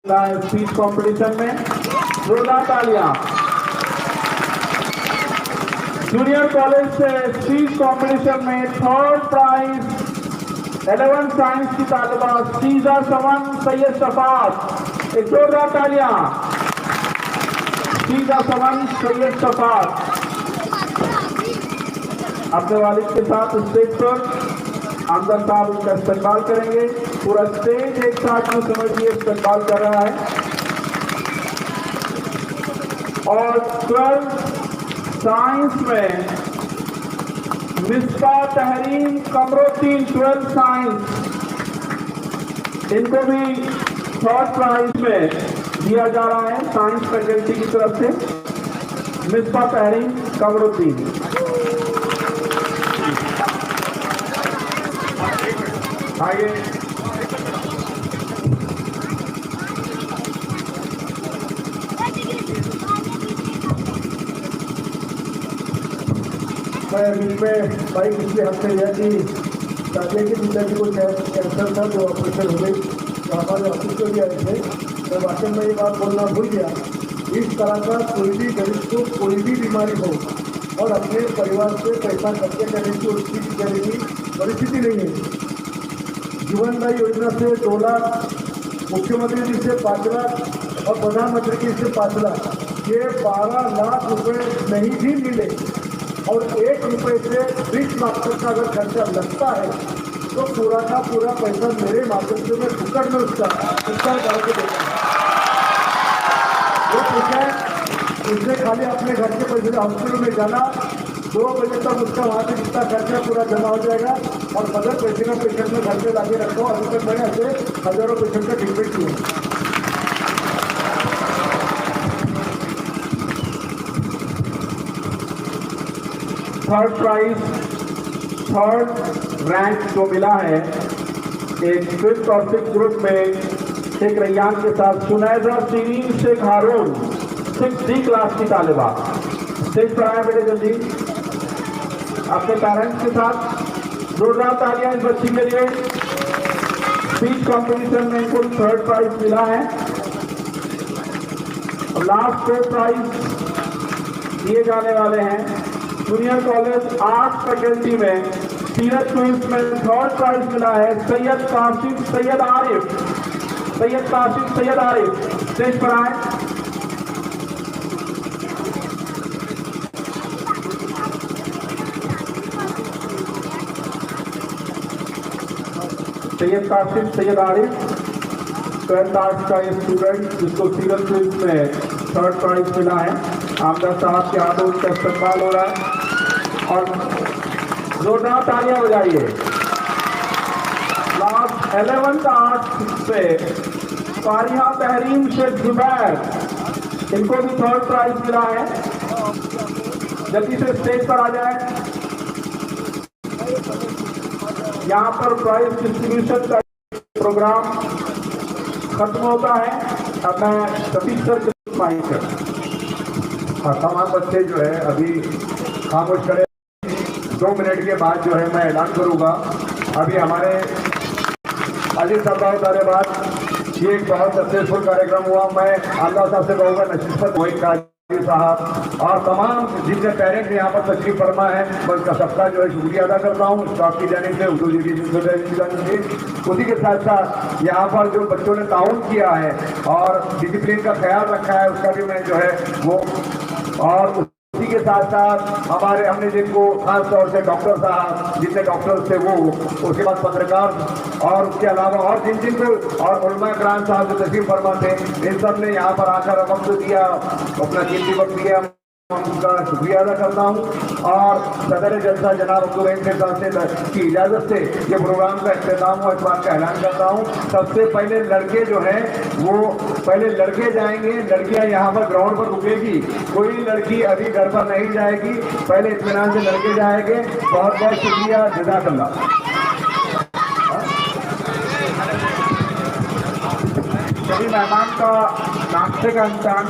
Speech competition में जोरदार तालियां। जूनियर कॉलेज से स्पीच कंपटीशन में थर्ड प्राइज 11 साइंस की तालिबा सीजा समन सैयद शफात, एक जोरदार तालियां। सीजा समन सैयद शफात अपने वालिद के साथ स्टेज पर आमदार साहब उनका इस्तेमाल करेंगे। पूरा स्टेज एक साथ में समझिए इस्तेमाल कर रहा है। और 12 साइंस में मिसबा तहरीन कमरोद्दीन 12 साइंस, इनको भी थर्ड प्राइज में दिया जा रहा है साइंस फैकल्टी की तरफ से। मिसबा तहरीन कमरोद्दीन, आगे मैं बीच में बाइक पिछले हफ्ते यह कि दादिया के पिताजी को कैंसर था जो ऑपरेशन हो गई, तो हमारे ऑफिस में भी आए थे। तो वाकई में ये बात बोलना भूल गया, इस तरह का कोई भी गरीब को कोई भी बीमारी हो और अपने परिवार से पैसा खर्चे करने की उसकी करने की परिस्थिति नहीं है। जीवन दायी योजना से 2 लाख, मुख्यमंत्री जी से 5 लाख और प्रधानमंत्री जी से 5 लाख, ये 12 लाख रुपए नहीं भी मिले और 1 रुपए से 20 लाख तक का अगर खर्चा लगता है तो पूरा का पूरा पैसा मेरे माध्यम से मैं फुकट में उसका करके देता हूँ। वो ठीक है, उसने खाली अपने घर के पैसे हॉस्पिटल में जाना, 2 बजे तक उसका वहाँ पे जितना खर्चा पूरा जमा हो जाएगा और बगैर पैसे का पेशेंट में घर पे लाके रखो। अभी तक मैंने ऐसे हजारों पेशेंट का ट्रीटमेंट किया। थर्ड प्राइज, थर्ड रैंक जो मिला है एक 5th और 6th ग्रुप में शेख रैयान के साथ सुनैजा सीरीन शेख हारून 6th क्लास की तालिबा। स्टेज पर आया बेटे जल्दी अपने पेरेंट्स के साथ। जोरदार तालियां इस बच्ची के लिए। स्पीच कंपटीशन में इनको 3rd प्राइज मिला है। लास्ट 4 प्राइज दिए जाने वाले हैं। जूनियर कॉलेज आर्ट्स फैकल्टी में सीरत क्विज में 3rd प्राइज मिला है सैयद काशिफ सैयद आरिफ, सैयद काशिफ सैयद आरिफ। स्टेज पर आए। सैयद काशिफ सैयद आरिफ 12th आर्ट्स का ये स्टूडेंट जिसको सीरत क्विज में 3rd प्राइज मिला है। आमदार साहब के हाथों उसका इस्तेमाल हो रहा है और जोरदार तालियां बजाइए। लास्ट 11th आर्ट्स से फारिहा तहरीन शेख जुबैर, इनको भी 3rd प्राइज मिला है। जल्दी से स्टेज पर आ जाए। यहाँ पर प्राइज डिस्ट्रीब्यूशन का प्रोग्राम खत्म होता है। अब मैं सतीश सर के माइक कर तमाम बच्चे जो है अभी खामोश करें। 2 मिनट के बाद जो है मैं ऐलान करूंगा। अभी हमारे अजीत साहब के बाद ये एक बहुत सक्सेसफुल कार्यक्रम हुआ। मैं आल्ला साहब से कहूँगा नशीफत मोहित काजी साहब और तमाम जितने पेरेंट्स यहाँ पर तशरीफ फरमा है, मैं उसका सबका जो है शुक्रिया अदा करता हूँ स्टाफ की जानिब से, उर्दू जी की। उसी के साथ साथ यहाँ पर जो बच्चों ने ताउन किया है और डिसिप्लिन का ख्याल रखा है उसका भी मैं जो है वो, और उसी के साथ साथ हमने जिनको खास तौर से डॉक्टर साहब जितने डॉक्टर थे वो, उसके बाद पत्रकार और उसके अलावा और जिन को और उलमा कराम साहब जो तशरीफ फरमा थे, इन सब ने यहाँ पर आकर वक्त दिया, अपना कीमती वक्त दिया, उनका शुक्रिया अदा करता हूँ। और सदर जलसा जनाब अब्दुल साहब की इजाज़त से ये प्रोग्राम का इख्तिताम हुआ, इस बात का ऐलान करता हूँ। सबसे पहले लड़के जो हैं वो पहले लड़के जाएंगे, लड़कियां यहाँ पर ग्राउंड पर रुकेगी, कोई लड़की अभी घर पर नहीं जाएगी, पहले इत्मीनान से लड़के जाएंगे। बहुत बहुत शुक्रिया, जज़ाकल्लाह। सभी मेहमान का नाश्ते का इंतजाम